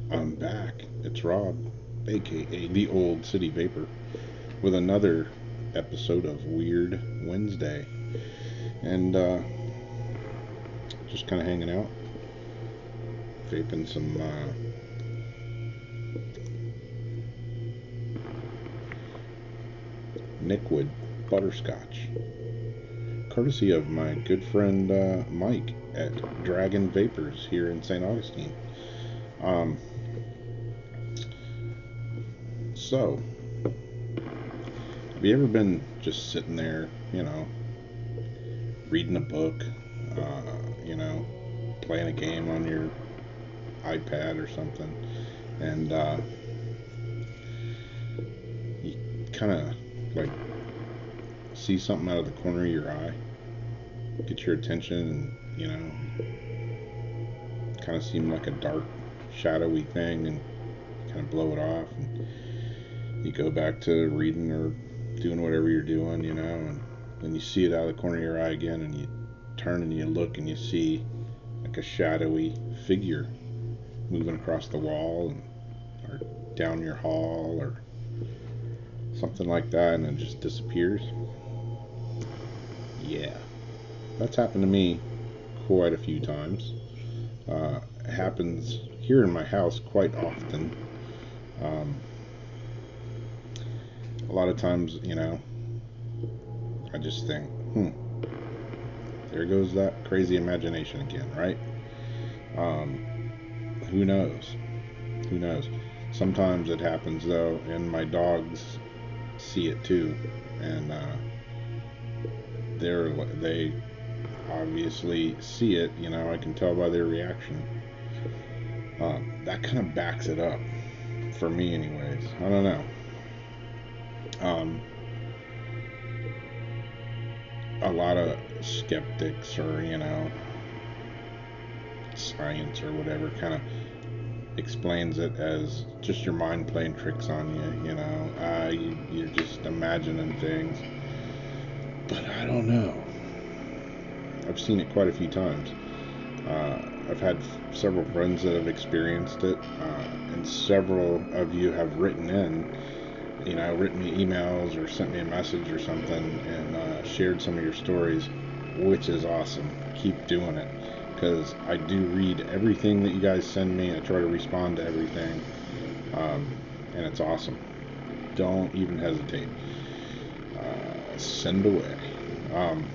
I'm back. It's Rob, aka the Old City Vapor, with another episode of Weird Wednesday. And just kind of hanging out, vaping some Nickwood butterscotch, courtesy of my good friend Mike at Dragon Vapors here in St. Augustine. Um, so, have you ever been just sitting there, reading a book, uh, you know, playing a game on your iPad or something, and you kind of like see something out of the corner of your eye, get your attention, and kind of seem like a dark, shadowy thing, and kind of blow it off, and you go back to reading or doing whatever you're doing, and then you see it out of the corner of your eye again, and you turn and you look and you see like a shadowy figure moving across the wall and or down your hall or something like that, and it just disappears. Yeah, that's happened to me quite a few times. It happens here in my house quite often. Um, a lot of times, I just think, there goes that crazy imagination again, right? Um, who knows? Who knows? Sometimes it happens though, and my dogs see it too, and they obviously see it. I can tell by their reaction. That kind of backs it up for me, anyways. I don't know. Um, a lot of skeptics or science or whatever kind of explains it as just your mind playing tricks on you. You're just imagining things. But I don't know. I've seen it quite a few times. I've had several friends that have experienced it, and several of you have written in, written me emails or sent me a message or something, and shared some of your stories, which is awesome. Keep doing it, because I do read everything that you guys send me. I try to respond to everything, and it's awesome. Don't even hesitate. Send away. Um,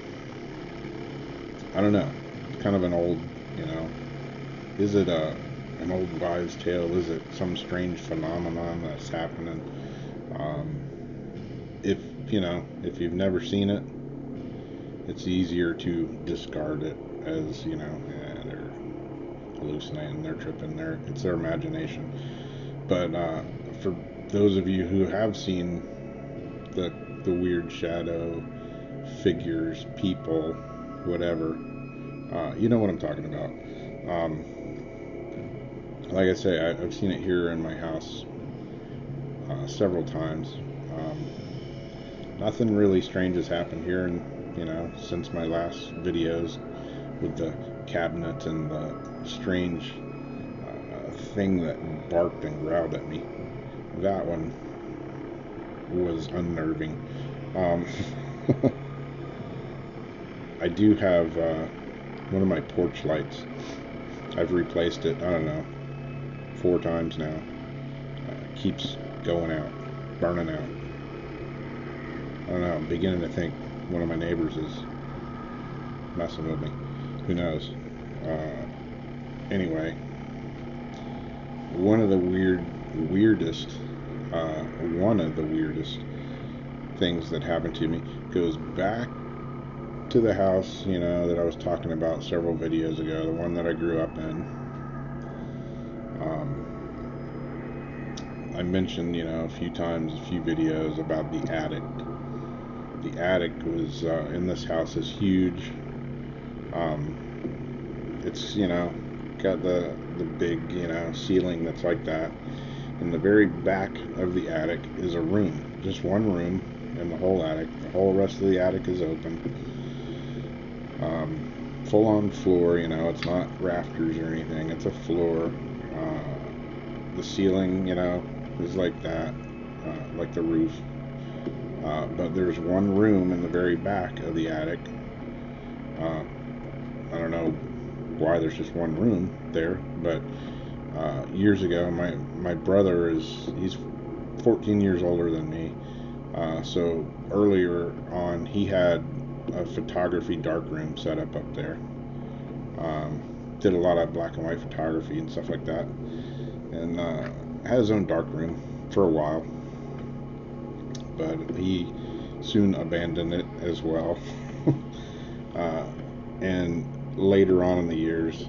I don't know. It's kind of an old, you know, is it an old wives' tale? Is it some strange phenomenon that's happening? Um, if if you've never seen it, it's easier to discard it as they're hallucinating, they're tripping, it's their imagination. But for those of you who have seen the weird shadow figures, people, whatever, you know what I'm talking about. Um, like I say, I've seen it here in my house several times. Um, Nothing really strange has happened here, and since my last videos with the cabinet and the strange thing that barked and growled at me. That one was unnerving. Um, I do have one of my porch lights. I've replaced it, I don't know, 4 times now. Keeps going out, burning out. I don't know, I'm beginning to think one of my neighbors is messing with me. Who knows? Uh, anyway, one of the weirdest, one of the weirdest things that happened to me goes back to the house, that I was talking about several videos ago, the one that I grew up in. I mentioned, a few times, a few videos about the attic. The attic was in this house is huge. It's got the big ceiling that's like that. In the very back of the attic is a room, just one room in the whole attic. The whole rest of the attic is open. Full on floor, it's not rafters or anything, it's a floor. the ceiling, is like that, like the roof. But there's one room in the very back of the attic. Uh, I don't know why there's just one room there, but years ago, my brother he's 14 years older than me. So earlier on, he had a photography darkroom set up there. Did a lot of black and white photography and stuff like that, and had his own darkroom for a while, but he soon abandoned it as well. uh, and later on in the years,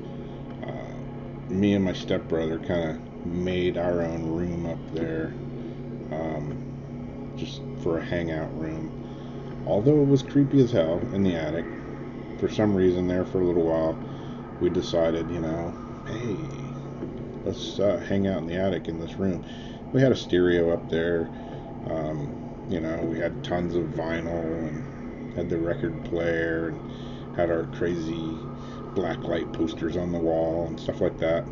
me and my stepbrother kind of made our own room up there, just for a hangout room. Although it was creepy as hell in the attic, for some reason there for a little while, we decided, hey, let's hang out in the attic in this room. We had a stereo up there. We had tons of vinyl and had the record player and had our crazy blacklight posters on the wall and stuff like that.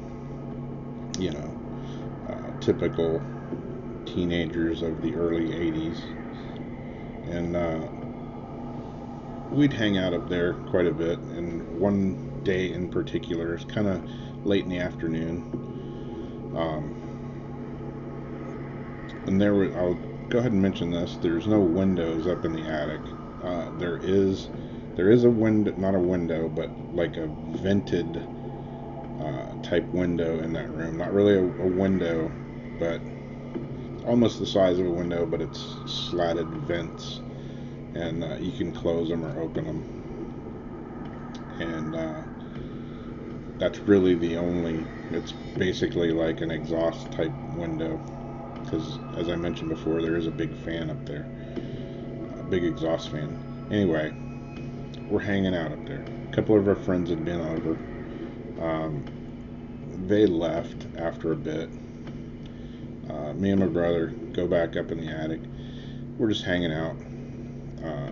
Typical teenagers of the early 80s. And we'd hang out up there quite a bit. And one day in particular, it's kind of late in the afternoon. And I'll go ahead and mention this. There's no windows up in the attic. There is a window, not a window, but like a vented type window in that room. Not really a window, but almost the size of a window, but it's slatted vents, and you can close them or open them. And that's really it's basically like an exhaust type window, because as I mentioned before, there is a big fan up there, a big exhaust fan. Anyway, we're hanging out up there. A couple of our friends had been over. They left after a bit. Me and my brother go back up in the attic. We're just hanging out.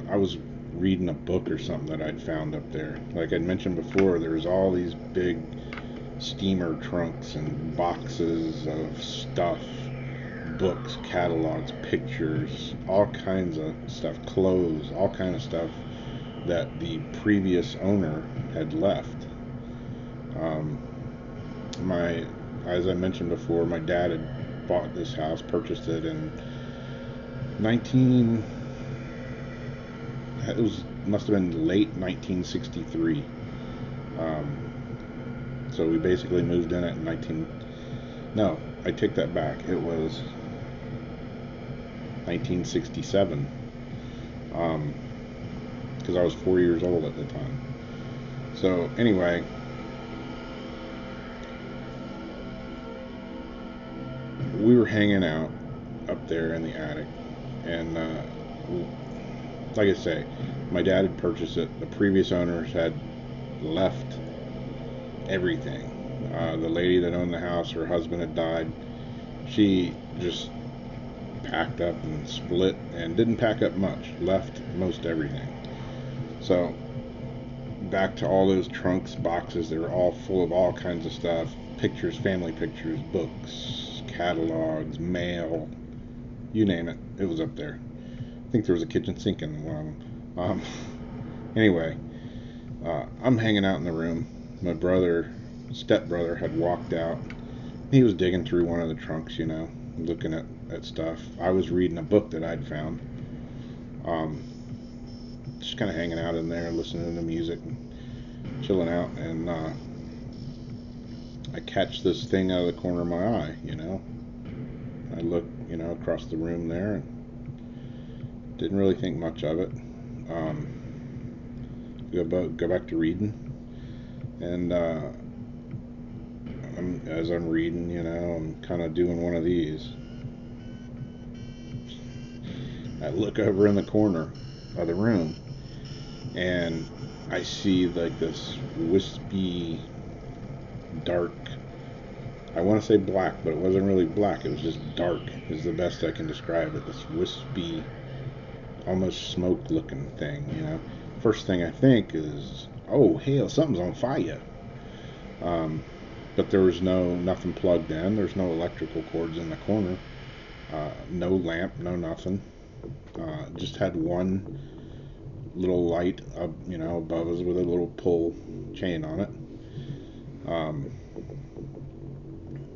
I was reading a book or something that I'd found up there. Like I'd mentioned before, there was all these big steamer trunks and boxes of stuff, books, catalogs, pictures, all kinds of stuff, clothes, all kinds of stuff that the previous owner had left. As I mentioned before, my dad had bought this house, purchased it in must have been late 1963. So we basically moved in at no, I take that back. It was 1967. Because I was 4 years old at the time. So anyway, we were hanging out up there in the attic, and like I say, my dad had purchased it. The previous owners had left everything. The lady that owned the house, her husband had died. She just packed up and split, and didn't pack up much, left most everything. So back to all those trunks, boxes, they were all full of all kinds of stuff, pictures, family pictures, books, catalogs, mail, you name it, it was up there. I think there was a kitchen sink in one of them. Anyway, I'm hanging out in the room. My stepbrother had walked out. He was digging through one of the trunks, looking at stuff. I was reading a book that I'd found. Just kind of hanging out in there, listening to music and chilling out, and I catch this thing out of the corner of my eye, I look, across the room there, and didn't really think much of it. Go back to reading, and as I'm reading, I'm kind of doing one of these. I look over in the corner of the room, and I see like this wispy, dark, I want to say black, but it wasn't really black, it was just dark, is the best I can describe it. This wispy, almost smoke looking thing, First thing I think is, oh hell, something's on fire. but there was nothing plugged in. There's no electrical cords in the corner. No lamp, no nothing. Just had one little light up, above us with a little pull chain on it.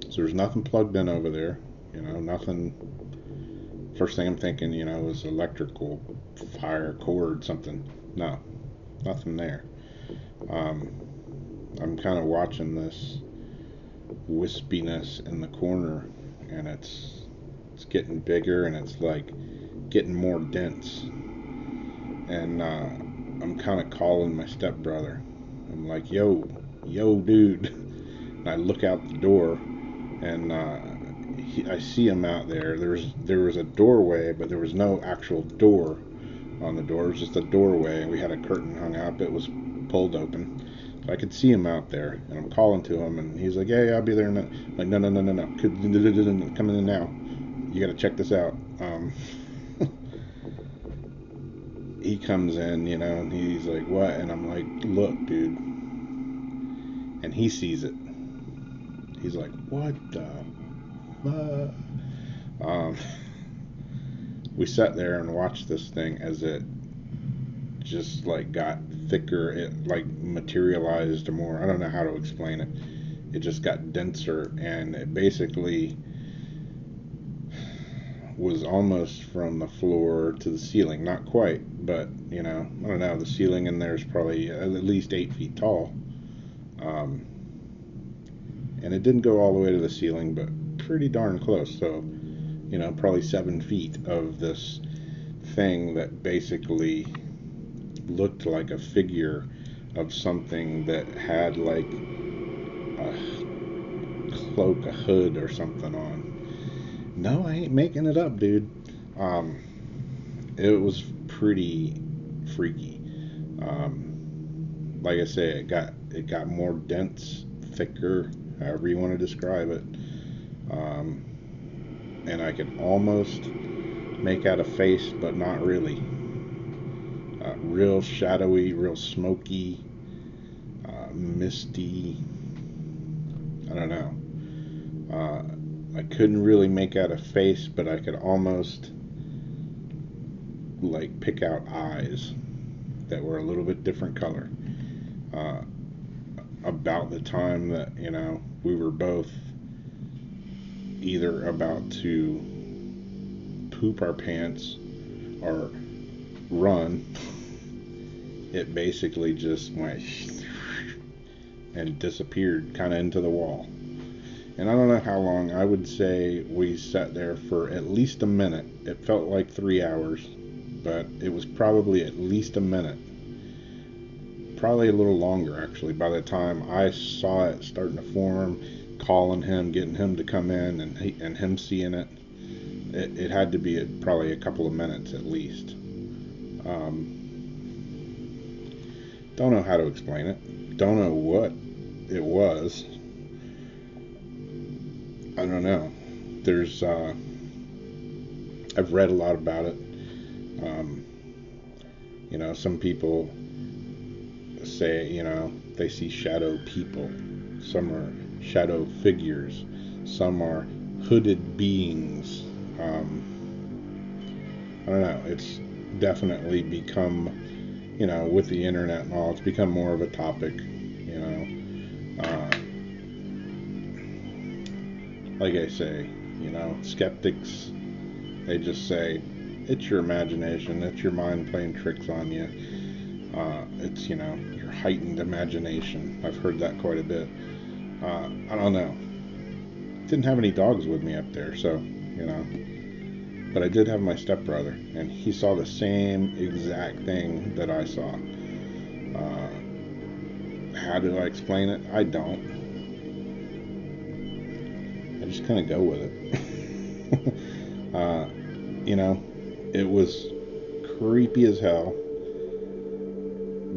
So there's nothing plugged in over there. Nothing. First thing I'm thinking, is electrical fire cord, something. No, nothing there. I'm kind of watching this wispiness in the corner, and it's getting bigger, and it's like getting more dense. And I'm kind of calling my stepbrother. I'm like, yo, dude. And I look out the door, and I see him out there. There was a doorway, but there was no actual door on the door. It was just a doorway. We had a curtain hung up. It was pulled open. So I could see him out there, and I'm calling to him, and he's like, yeah, I'll be there in a minute. I'm like, no. Come in now. You got to check this out. He comes in, and he's like, what? And I'm like, look, dude. And he sees it. He's like, what the fuck? We sat there and watched this thing as it just like got thicker. It like materialized more. I don't know how to explain it. It just got denser, and it basically was almost from the floor to the ceiling. Not quite, but I don't know. The ceiling in there is probably at least 8 feet tall. And it didn't go all the way to the ceiling, but pretty darn close. So, probably 7 feet of this thing that basically looked like a figure of something that had like a cloak, a hood or something on. No, I ain't making it up, dude. It was pretty freaky. Like I say, it got more dense, thicker, however you want to describe it. And I could almost make out a face, but not really. Real shadowy, real smoky, misty. I don't know. I couldn't really make out a face, but I could almost like pick out eyes that were a little bit different color. About the time that we were both either about to poop our pants or run, it basically just went and disappeared kind of into the wall. And I don't know how long. I would say we sat there for at least a minute. It felt like 3 hours, but it was probably at least a minute. Probably a little longer, actually, by the time I saw it starting to form, calling him, getting him to come in, and him seeing it. It had to be probably a couple of minutes at least. Don't know how to explain it. Don't know what it was. I don't know. There's, I've read a lot about it. Some people say, they see shadow people. Some are shadow figures. Some are hooded beings. I don't know. It's definitely become, with the internet and all, it's become more of a topic, like I say, skeptics, they just say, it's your imagination, it's your mind playing tricks on you. It's, your heightened imagination. I've heard that quite a bit. I don't know. Didn't have any dogs with me up there, so, But I did have my stepbrother, and he saw the same exact thing that I saw. How do I explain it? I don't. I just kind of go with it. It was creepy as hell,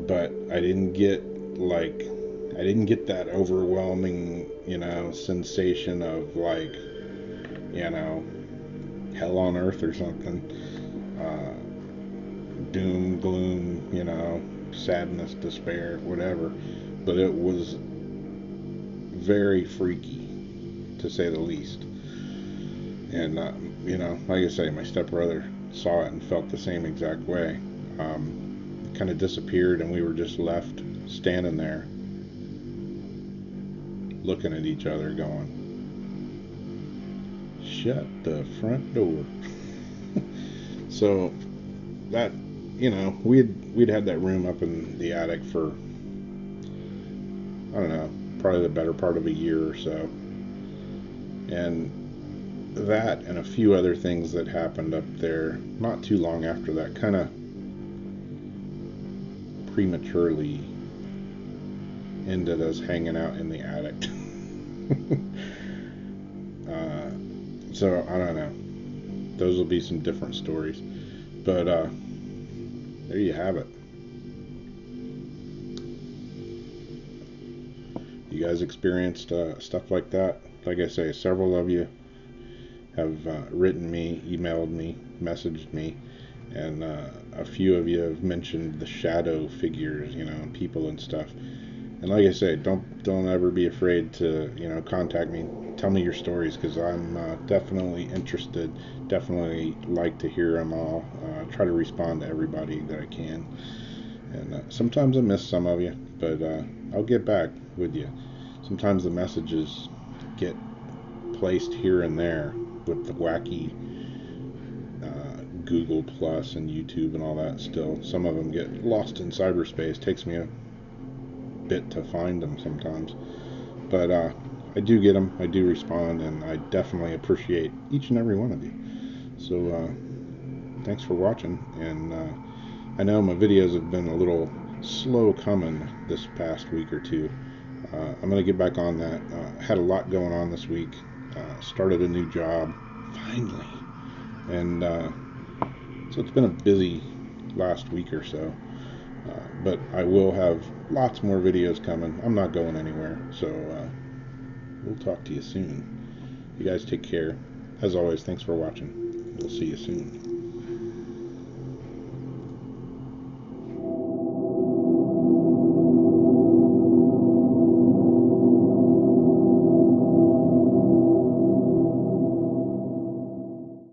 but I didn't get that overwhelming, sensation of like, hell on earth or something. Doom, gloom, sadness, despair, whatever. But it was very freaky, to say the least. And, like I say, my stepbrother saw it and felt the same exact way. It kind of disappeared, and we were just left standing there looking at each other going, shut the front door. So that, we'd had that room up in the attic for, I don't know, probably the better part of a year or so. And that and a few other things that happened up there not too long after that kind of prematurely ended us hanging out in the attic. So I don't know. Those will be some different stories. But there you have it. You guys experienced stuff like that? Like I say, several of you have written me, emailed me, messaged me, and a few of you have mentioned the shadow figures, people and stuff. And like I say, don't ever be afraid to, contact me. Tell me your stories, because I'm definitely interested. Definitely like to hear them all. Try to respond to everybody that I can. And sometimes I miss some of you, but I'll get back with you. Sometimes the messages get placed here and there with the wacky Google Plus and YouTube and all that. Still, some of them get lost in cyberspace. Takes me a bit to find them sometimes, but I do get them. I do respond, and I definitely appreciate each and every one of you. So thanks for watching. And I know my videos have been a little slow coming this past week or two. I'm going to get back on that. Had a lot going on this week. Started a new job finally, and so it's been a busy last week or so. But I will have lots more videos coming. I'm not going anywhere, so we'll talk to you soon. You guys take care. As always, thanks for watching. We'll see you soon.